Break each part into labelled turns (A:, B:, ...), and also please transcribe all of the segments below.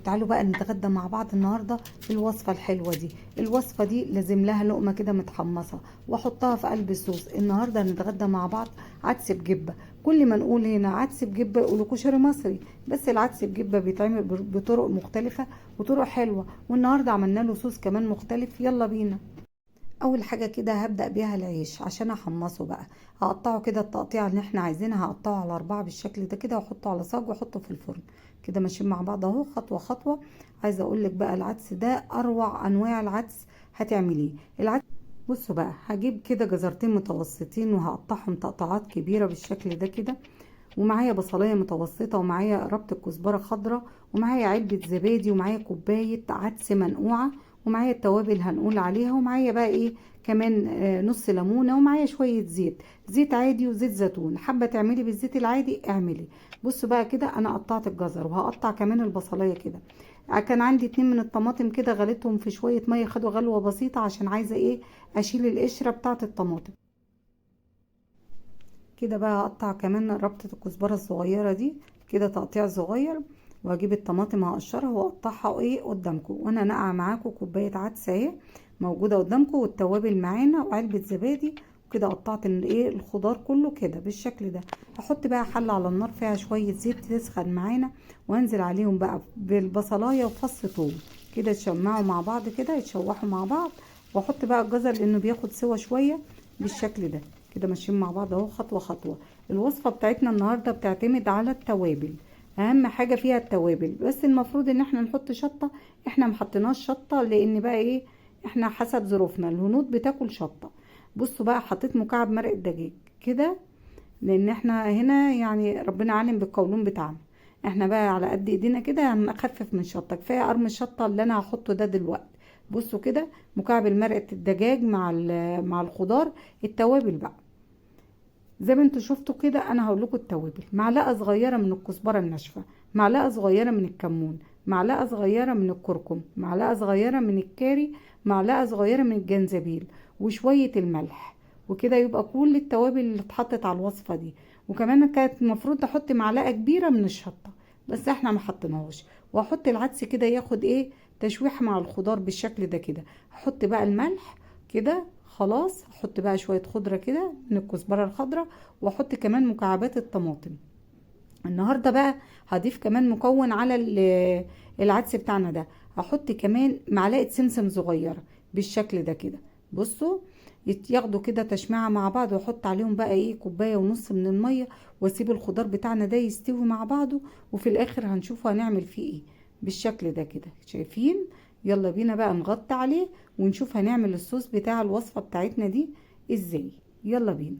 A: تعالوا بقى نتغدى مع بعض النهارده الوصفه الحلوه دي. الوصفه دي لازم لها لقمه كده متحمصه واحطها في قلب الصوص. النهارده هنتغدى مع بعض عدس بجبه. كل ما نقول هنا عدس بجبه يقولوا كشري مصري، بس العدس بجبه بيتعمل بطرق مختلفه وطرق حلوه، والنهارده عملنا له صوص كمان مختلف. يلا بينا. اول حاجه كده هبدا بيها العيش عشان احمصه بقى. هقطعه كده التقطيعه اللي احنا عايزينها، هقطعه على 4 بالشكل ده كده، واحطه على صاج واحطه في الفرن كده ماشيين مع بعض اهو خطوه خطوه. عايزه اقول لك بقى العدس ده اروع انواع العدس هتعمليه. العدس بصوا بقى، هجيب كده جزرتين متوسطين وهقطعهم تقطعات كبيره بالشكل ده كده، ومعايا بصلايه متوسطه، ومعايا ربطه كزبره خضراء، ومعايا علبه زبادي، ومعايا كوبايه عدس منقوعه، ومعايا التوابل هنقول عليها، ومعايا بقى ايه كمان نص ليمونه، ومعايا شويه زيت، زيت عادي وزيت زيتون. حابه تعملي بالزيت العادي اعملي. بصوا بقى كده انا قطعت الجزر وهقطع كمان البصلايه كده. كان عندي 2 من الطماطم كده غليتهم في شويه ميه، خدوا غلوه بسيطه عشان عايزه ايه اشيل القشره بتاعه الطماطم. كده بقى هقطع كمان ربطة الكزبرة الصغيرة دي كده تقطيع صغير، وهجيب الطماطم هقشرها واقطعها ايه قدامكم، وانا نقع معاكم كوباية عدس اهي موجودة قدامكم، والتوابل معانا وعلبة زبادي. وكده قطعت الايه الخضار كله كده بالشكل ده. هحط بقى حلة على النار فيها شوية زيت تسخن معانا، وانزل عليهم بقى بالبصلاية وفص ثوم كده يتشمعوا مع بعض كده يتشوحوا مع بعض. واحط بقى الجزر لانه بياخد سوا شوية بالشكل ده كده ماشيين مع بعض اهو خطوه خطوه. الوصفه بتاعتنا النهارده بتعتمد على التوابل، اهم حاجه فيها التوابل. بس المفروض ان احنا نحط شطه، احنا محطيناش شطه لان بقى ايه احنا حسب ظروفنا الهنود بتاكل شطه. بصوا بقى حطيت مكعب مرق الدجاج كده، لان احنا هنا يعني ربنا عالم بالقولون بتاعنا، احنا بقى على قد ايدينا كده هنخفف من شطه. كفايه قرم الشطه اللي انا هحطه ده دلوقتي. بصوا كده مكعب مرقه الدجاج مع الخضار. التوابل بقى زي ما انتوا شفتوا كده، انا هقول لكم التوابل: معلقه صغيره من الكزبره الناشفه، معلقه صغيره من الكمون، معلقه صغيره من الكركم، معلقه صغيره من الكاري، معلقه صغيره من الجنزبيل، وشويه الملح. وكده يبقى كل التوابل اللي اتحطت على الوصفه دي. وكمان كانت المفروض احط معلقه كبيره من الشطه، بس احنا ما حطيناهوش. واحط العدس كده ياخد ايه تشويح مع الخضار بالشكل ده كده. احط بقى الملح كده خلاص. احط بقى شويه خضره كده من الكزبره الخضراء، واحط كمان مكعبات الطماطم. النهارده بقى هضيف كمان مكون على العدس بتاعنا ده. هحط كمان معلقه سمسم صغيره بالشكل ده كده. بصوا ياخدوا كده تشميعه مع بعض، واحط عليهم بقى ايه كوبايه ونص من الميه، واسيب الخضار بتاعنا ده يستوي مع بعضه، وفي الاخر هنشوف هنعمل فيه ايه بالشكل ده كده شايفين. يلا بينا بقى نغطي عليه ونشوف هنعمل الصوص بتاع الوصفه بتاعتنا دي ازاي. يلا بينا.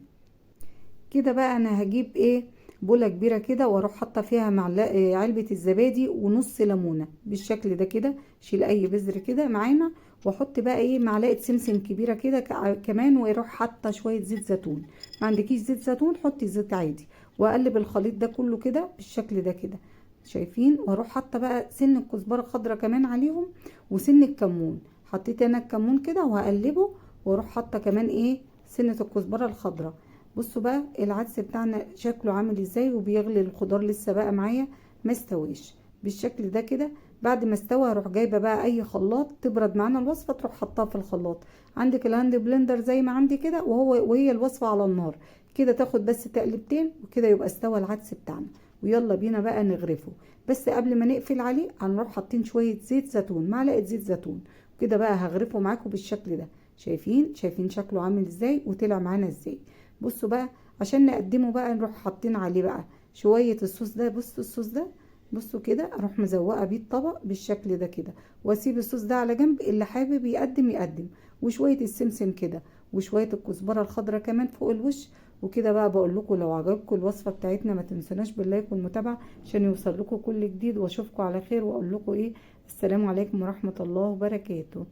A: كده بقى انا هجيب ايه بولة كبيرة كده، واروح حاطة فيها معلقة علبة الزبادي ونص ليمونة بالشكل ده كده. شيل اي بذر كده معانا، واحط بقى ايه معلقة سمسم كبيرة كده كمان، واروح حاطة شوية زيت زيتون. ما عندكيش زيت زيتون حطي زيت عادي. واقلب الخليط ده كله كده بالشكل ده كده شايفين. واروح حاطة بقى سن الكزبرة خضراء كمان عليهم، وسن الكمون. حطيت انا الكمون كده وهقلبه، واروح حاطة كمان ايه سنة الكزبرة الخضراء. بصوا بقى العدس بتاعنا شكله عامل ازاي وبيغلي الخضار لسه بقى معايا ما استويش بالشكل ده كده. بعد ما استوى هروح جايبه بقى اي خلاط تبرد معانا الوصفه تروح حطها في الخلاط. عندك الهاند بلندر زي ما عندي كده، وهي الوصفه على النار كده تاخد بس تقلبتين، وكده يبقى استوى العدس بتاعنا. ويلا بينا بقى نغرفه. بس قبل ما نقفل عليه هنروح حاطين شويه زيت زيتون، معلقه زيت زيتون كده بقى. هغرفه معاكم بالشكل ده شايفين شكله عامل ازاي وطلع معانا ازاي. بصوا بقى عشان نقدمه بقى نروح حاطين عليه بقى شوية الصوص ده. بصوا الصوص ده بصوا كده اروح مزوقه بيه الطبق بالشكل ده كده، واسيب الصوص ده على جنب. اللي حابب يقدم يقدم، وشوية السمسم كده، وشوية الكزبرة الخضراء كمان فوق الوش. وكده بقى بقول لكم لو عجبكم الوصفة بتاعتنا ما تنسوناش باللايك والمتابعة عشان يوصل لكم كل جديد. واشوفكم على خير، واقول لكم ايه السلام عليكم ورحمة الله وبركاته.